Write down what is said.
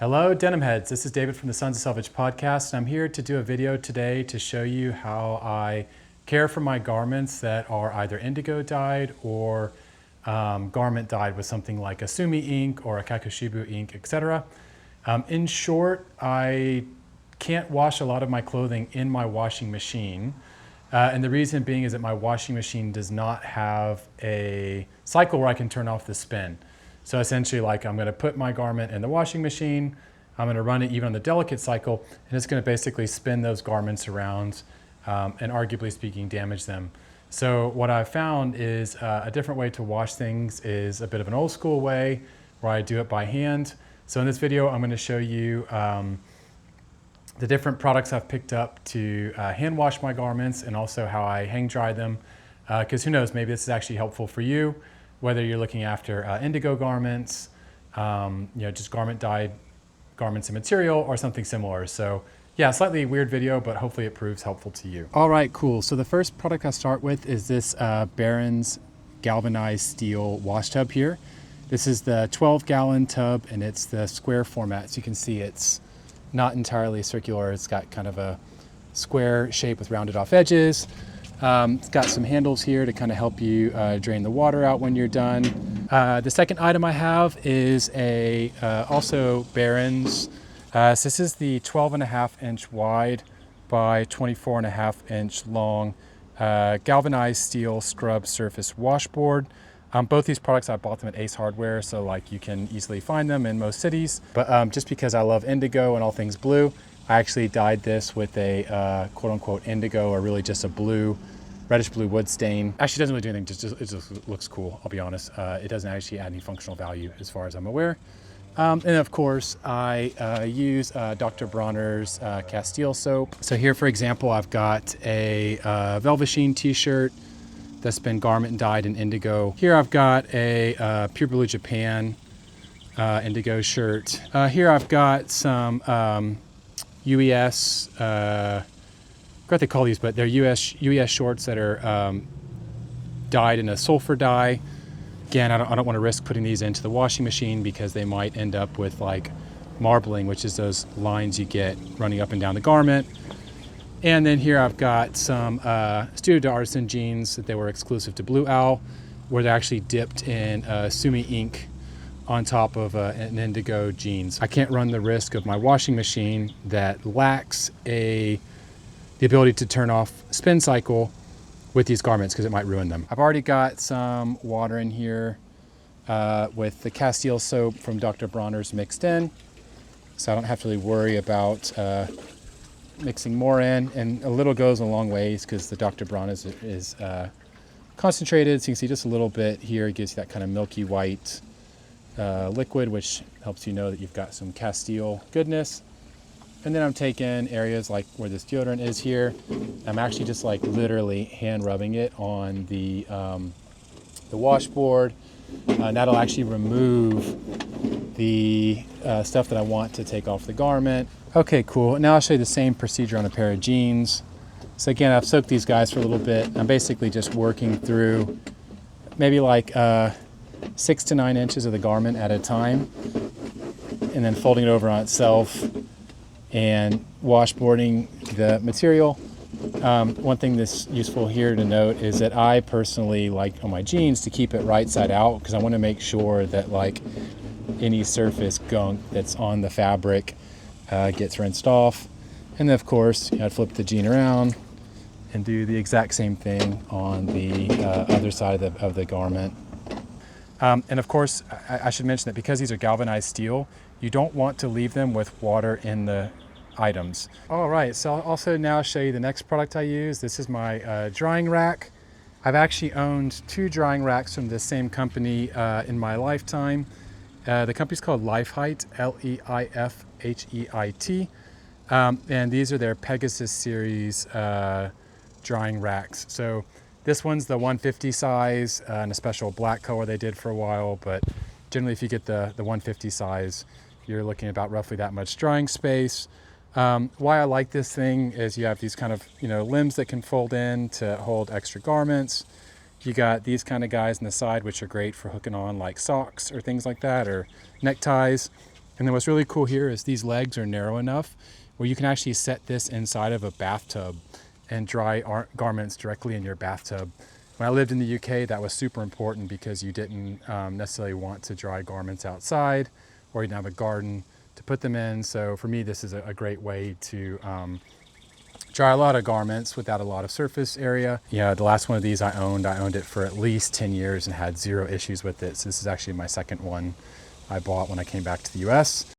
Hello Denim Heads, this is David from the Sons of Selvage podcast. I'm here to do a video today to show you how I care for my garments that are either indigo dyed or garment dyed with something like a sumi ink or a kakushibu ink, etc. In short, I can't wash a lot of my clothing in my washing machine. And the reason being is that my washing machine does not have a cycle where I can turn off the spin. So essentially, like, I'm gonna put my garment in the washing machine, I'm gonna run it even on the delicate cycle, and it's gonna basically spin those garments around and arguably speaking, damage them. So what I've found is a different way to wash things is a bit of an old school way where I do it by hand. So in this video, I'm gonna show you the different products I've picked up to hand wash my garments and also how I hang dry them. Because who knows, maybe this is actually helpful for you, whether you're looking after indigo garments, just garment dyed garments and material or something similar. So yeah, slightly weird video, but hopefully it proves helpful to you. All right, cool. So the first product I start with is this Barron's galvanized steel wash tub here. This is the 12-gallon tub and it's the square format. So you can see it's not entirely circular. It's got kind of a square shape with rounded off edges. It's got some handles here to kind of help you drain the water out when you're done. The second item I have is also Barron's. So this is the 12.5-inch wide by 24.5-inch long galvanized steel scrub surface washboard. Both these products, I bought them at Ace Hardware, so like you can easily find them in most cities. But just because I love indigo and all things blue, I actually dyed this with a quote-unquote indigo, or really just a reddish blue wood stain. Actually doesn't really do anything, it just looks cool, I'll be honest. It doesn't actually add any functional value as far as I'm aware. And of course, I use Dr. Bronner's Castile soap. So here, for example, I've got a Velveteen t-shirt that's been garment dyed in indigo. Here I've got a Pure Blue Japan indigo shirt. Here I've got some UES, I forgot what they call these, but they're UES shorts that are dyed in a sulfur dye. Again, I don't want to risk putting these into the washing machine because they might end up with like marbling, which is those lines you get running up and down the garment. And then here I've got some Studio D'Artisan jeans that they were exclusive to Blue Owl, where they're actually dipped in sumi ink on top of an indigo jeans. I can't run the risk of my washing machine that lacks the ability to turn off spin cycle with these garments because it might ruin them. I've already got some water in here with the Castile soap from Dr. Bronner's mixed in, so I don't have to really worry about mixing more in, and a little goes a long ways because the Dr. Bronner's is concentrated, so you can see just a little bit here. It gives you that kind of milky white liquid, which helps you know that you've got some Castile goodness. And then I'm taking areas like where this deodorant is here. I'm actually just like literally hand rubbing it on the washboard. And that'll actually remove the stuff that I want to take off the garment. Okay, cool. Now I'll show you the same procedure on a pair of jeans. So again, I've soaked these guys for a little bit. I'm basically just working through maybe like 6 to 9 inches of the garment at a time, and then folding it over on itself and washboarding the material. One thing that's useful here to note is that I personally like on my jeans to keep it right side out because I want to make sure that like any surface gunk that's on the fabric gets rinsed off. And then of course, I'd flip the jean around and do the exact same thing on the other side of the garment. And of course, I should mention that because these are galvanized steel, you don't want to leave them with water in the items. All right, so I'll also now show you the next product I use. This is my drying rack. I've actually owned 2 drying racks from the same company in my lifetime. The company's called Leifheit, Leifheit. And these are their Pegasus series drying racks. So this one's the 150 size and a special black color they did for a while, but generally if you get the 150 size, you're looking at about roughly that much drying space. Why I like this thing is you have these kind of limbs that can fold in to hold extra garments. You got these kind of guys on the side, which are great for hooking on like socks or things like that, or neckties. And then what's really cool here is these legs are narrow enough where you can actually set this inside of a bathtub and dry garments directly in your bathtub. When I lived in the UK, that was super important because you didn't necessarily want to dry garments outside, or you didn't have a garden to put them in. So for me, this is a great way to dry a lot of garments without a lot of surface area. Yeah, the last one of these I owned it for at least 10 years and had zero issues with it. So this is actually my second one I bought when I came back to the US.